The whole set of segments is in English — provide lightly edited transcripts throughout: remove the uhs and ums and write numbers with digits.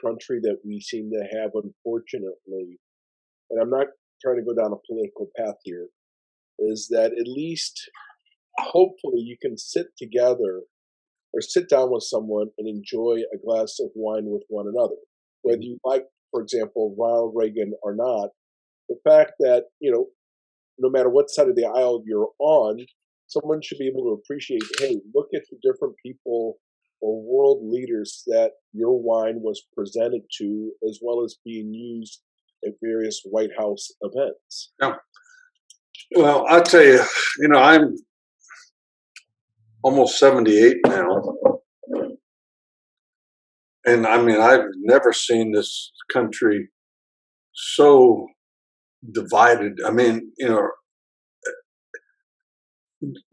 country that we seem to have, unfortunately, and I'm not trying to go down a political path here, is that at least hopefully you can sit together or sit down with someone and enjoy a glass of wine with one another. Whether you like, for example, Ronald Reagan or not, the fact that, no matter what side of the aisle you're on, someone should be able to appreciate, hey, look at the different people or world leaders that your wine was presented to, as well as being used at various White House events. Yeah. Well, I'll tell you, I'm almost 78 now. And I mean, I've never seen this country so divided. I mean,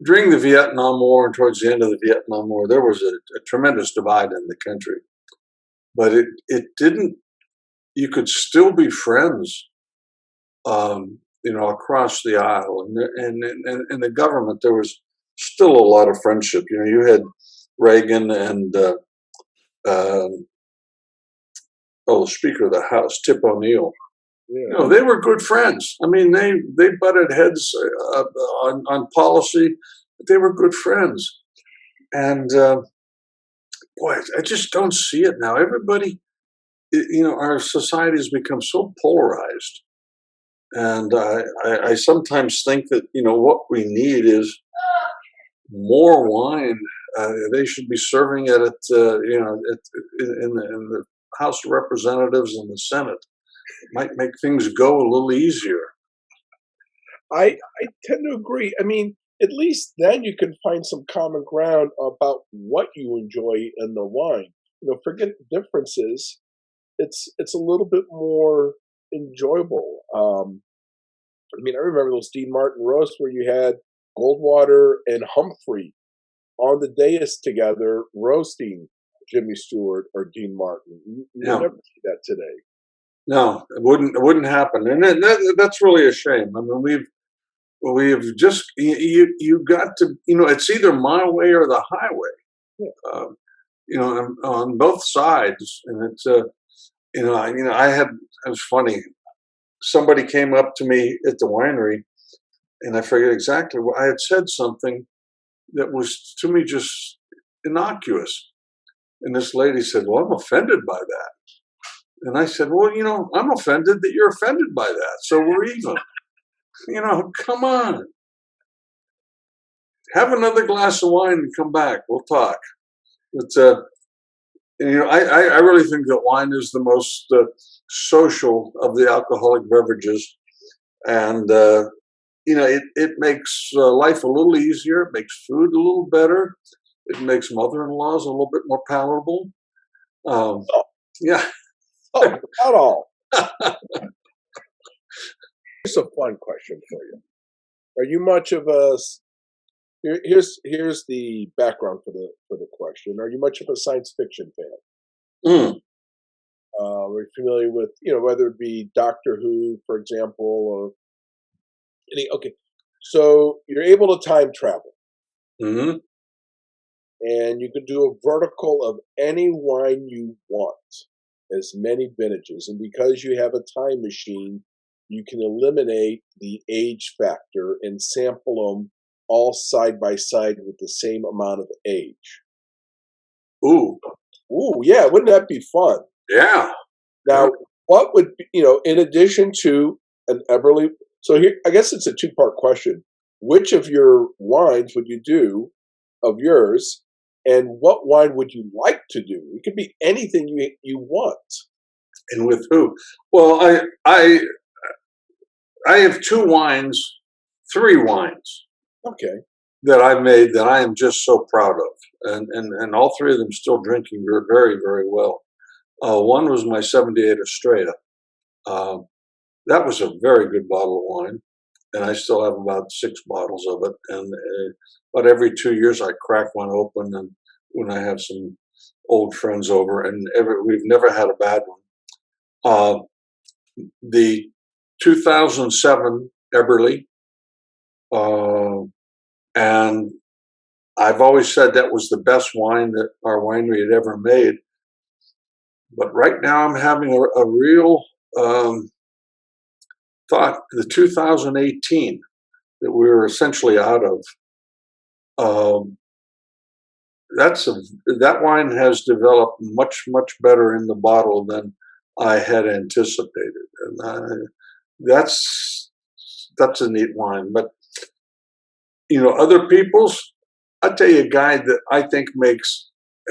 during the Vietnam War and towards the end of the Vietnam War, there was a tremendous divide in the country. But it didn't, you could still be friends, across the aisle. And in the government, there was still a lot of friendship. You had Reagan and, the Speaker of the House, Tip O'Neill. Yeah. They were good friends. I mean, they butted heads on policy, but they were good friends. And boy, I just don't see it now. Everybody, our society has become so polarized. And I sometimes think that, what we need is more wine. They should be serving it at, in the House of Representatives and the Senate. It might make things go a little easier. I tend to agree. I mean, at least then you can find some common ground about what you enjoy in the wine. Forget the differences. It's a little bit more enjoyable. I remember those Dean Martin roasts where you had Goldwater and Humphrey on the dais together roasting Jimmy Stewart or Dean Martin. You never see that today. No, it wouldn't happen, and that's really a shame. I mean, we've just you got to it's either my way or the highway. On both sides, and it's it was funny. Somebody came up to me at the winery, and I forget exactly what I had said. Something that was to me just innocuous, and this lady said, "Well, I'm offended by that." And I said, "Well, I'm offended that you're offended by that. So we're even. Come on. Have another glass of wine and come back. We'll talk." But I really think that wine is the most social of the alcoholic beverages, and it makes life a little easier. It makes food a little better. It makes mother-in-laws a little bit more palatable. Yeah. Oh, not all. Here's a fun question for you. Are you much of a here's the background for the question. Are you much of a science fiction fan? Are you familiar with whether it be Doctor Who, for example, or okay? So you're able to time travel, Mm-hmm. and you can do a vertical of any wine you want, as many vintages, and because you have a time machine, you can eliminate the age factor and sample them all side by side with the same amount of age. Ooh, yeah, wouldn't that be fun? yeah. Now, what would be, in addition to an Eberle? So here, I guess it's a two-part question. Which of your wines would you do of yours, and what wine would you like to do? It could be anything you want. And with who? Well, I have three wines. Okay. That I made that I am just so proud of, and all three of them still drinking very, very well. One was my 78 Estrella. That was a very good bottle of wine, and I still have about 6 bottles of it. And about every 2 years, I crack one open, and when I have some old friends over, and we've never had a bad one. The 2007 Eberle. And I've always said that was the best wine that our winery had ever made. But right now I'm having a real thought. The 2018 that we were essentially out of. That wine has developed much better in the bottle than I had anticipated, and that's a neat wine. But other people's. I'll tell you a guy that I think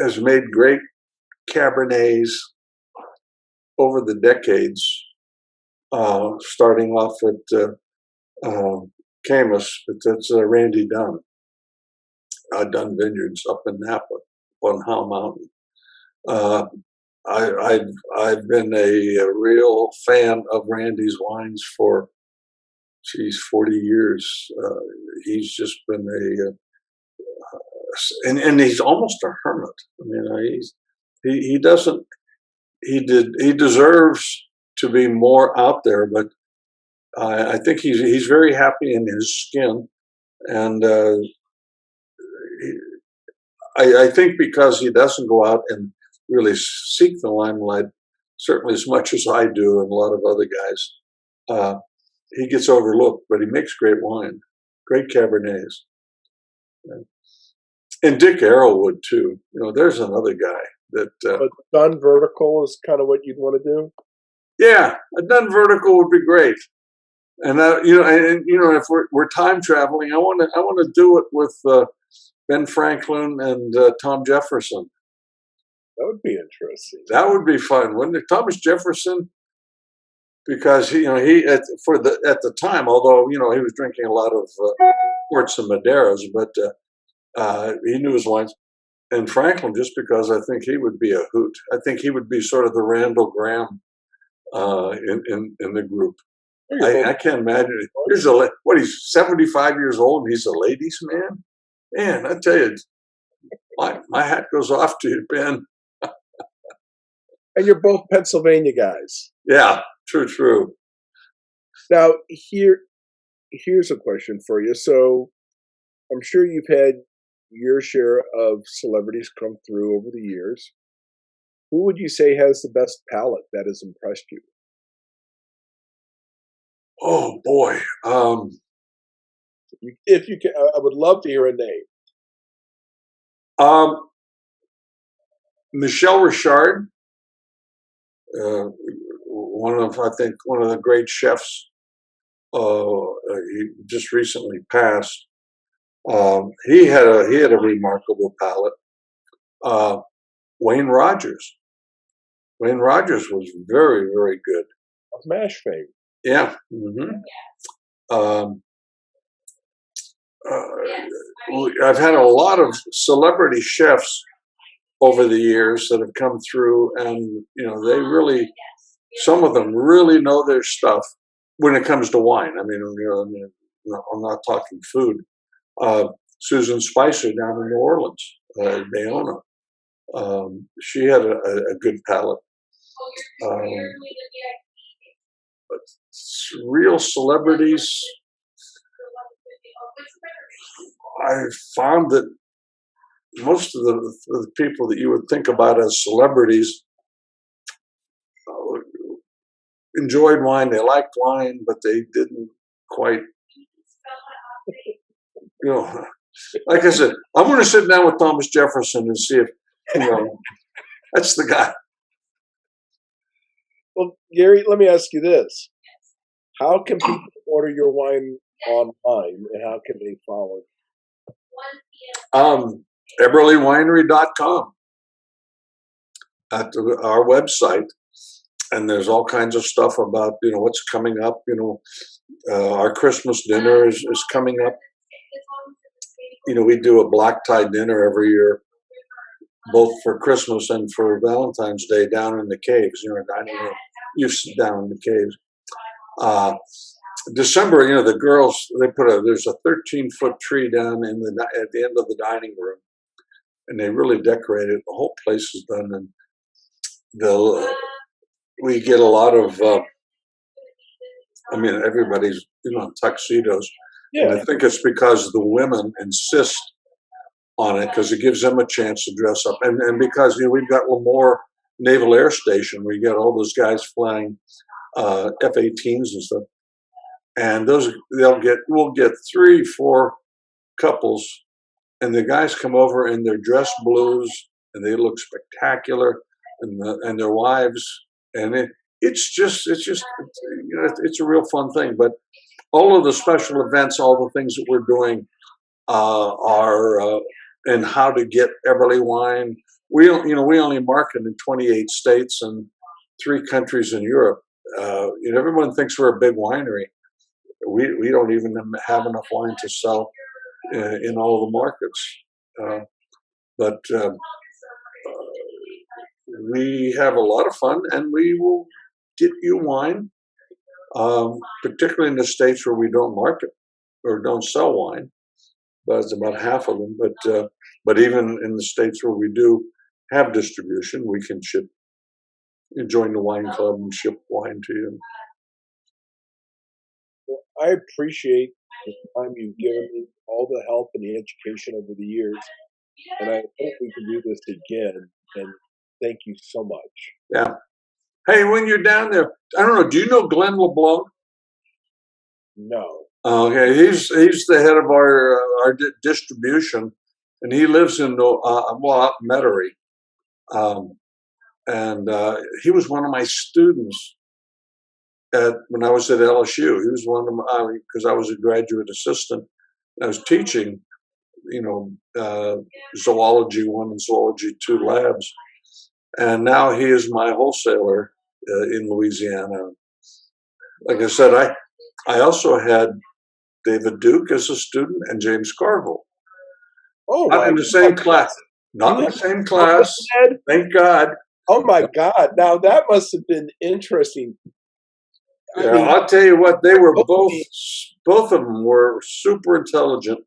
has made great Cabernets over the decades, starting off at Camus, but that's Randy Dunn. Dunn Vineyards up in Napa on Howe Mountain. I've been a real fan of Randy's wines for 40 years. He's just been and he's almost a hermit. I mean, he deserves to be more out there, but I think he's very happy in his skin, and I think because he doesn't go out and really seek the limelight, certainly as much as I do and a lot of other guys, he gets overlooked, but he makes great wine, great Cabernets. And Dick Arrowwood too. There's another guy that. But done vertical is kind of what you'd want to do. Yeah, a done vertical would be great. And if we're time traveling, I want to do it with Ben Franklin and Tom Jefferson. That would be interesting. That would be fun, wouldn't it? Thomas Jefferson, because he at the time, although he was drinking a lot of ports and Madeiras, but he knew his wines. And Franklin, just because I think he would be a hoot. I think he would be sort of the Randall Graham in the group. I can't imagine it. He's 75 years old and he's a ladies' man? Man, I tell you, my hat goes off to you, Ben. And you're both Pennsylvania guys. Yeah, true. Now, here's a question for you. So I'm sure you've had your share of celebrities come through over the years. Who would you say has the best palate that has impressed you? Oh boy. If you can, I would love to hear a name. Michel Richard, one of the great chefs. He just recently passed. He had a remarkable palate. Wayne Rogers. Wayne Rogers was very, very good. Of MASH fame. Yeah. Mm-hmm. I've had a lot of celebrity chefs over the years that have come through, and they really, some of them really know their stuff when it comes to wine. I mean, I'm not talking food. Susan Spicer down in New Orleans, Bayona. She had a good palate. But real celebrities, I found that most of the people that you would think about as celebrities enjoyed wine. They liked wine, but they didn't quite, like I said, I'm going to sit down with Thomas Jefferson and see if, that's the guy. Well, Gary, let me ask you this. How can people order your wine online, and how can they follow it? EberleWinery.com at our website, and there's all kinds of stuff about what's coming up. Our Christmas dinner is coming up. We do a black tie dinner every year, both for Christmas and for Valentine's Day down in the caves. Dining room, down in the caves. December, the girls, there's a 13-foot tree down at the end of the dining room, and they really decorate it. The whole place is done, and we get a lot of. Everybody's in tuxedos. Yeah. And I think it's because the women insist on it, because it gives them a chance to dress up, and because we've got more Naval Air Station where you got all those guys flying F-18s and stuff. And we'll get 3-4 couples, and the guys come over in their dress blues, and they look spectacular, and their wives, and it's a real fun thing. But all of the special events, all the things that we're doing are and how to get Eberle wine. We only market in 28 states and 3 countries in Europe. Everyone thinks we're a big winery. We don't even have enough wine to sell in all the markets. But we have a lot of fun, and we will get you wine, particularly in the states where we don't market or don't sell wine. But it's about half of them. But even in the states where we do have distribution, we can join the wine club and ship wine to you. Well, I appreciate the time you've given me, all the help and the education over the years, and I hope we can do this again. And thank you so much. Yeah. Hey, when you're down there, I don't know. Do you know Glenn LeBlanc? No. Okay, he's the head of our distribution, and he lives in Metairie, and he was one of my students when I was at LSU. He was one of because I was a graduate assistant. I was teaching, Zoology 1 and Zoology 2 labs, and now he is my wholesaler in Louisiana. Like I said, I also had David Duke as a student and James Carville. Oh, not in the same class. Not in the same class. Thank God. Oh my God! Now that must have been interesting. Yeah, I'll tell you what. They were both of them were super intelligent.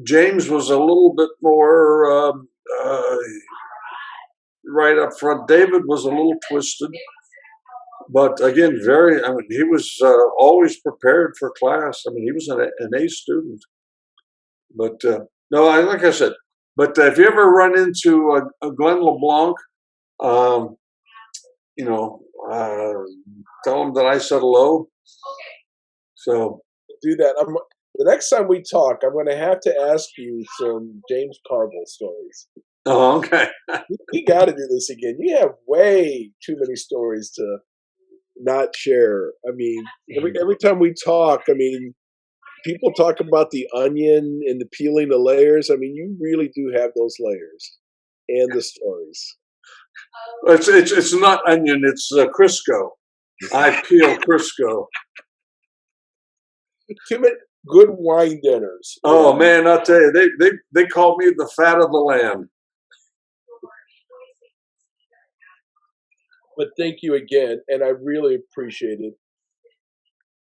James was a little bit more right up front. David was a little twisted. But again, he was always prepared for class. I mean, he was an A student. But no, like I said, but if you ever run into a Glenn LeBlanc, tell him that I said hello. So do that. The next time we talk, I'm going to have to ask you some James Carville stories. Oh, okay. We got to do this again. You have way too many stories to not share. I mean, every time we talk, I mean, people talk about the onion and the peeling the layers. I mean, you really do have those layers and the stories. It's not onion. It's Crisco. I peel Crisco. Too many good wine dinners. Oh man, I'll tell you, they call me the fat of the land. But thank you again, and I really appreciate it.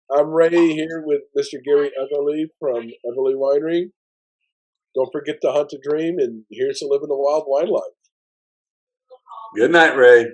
I'm Ray here with Mr. Gary Eberle from Eberle Winery. Don't forget to hunt a dream, and here's to living the wild wine life. Good night, Ray.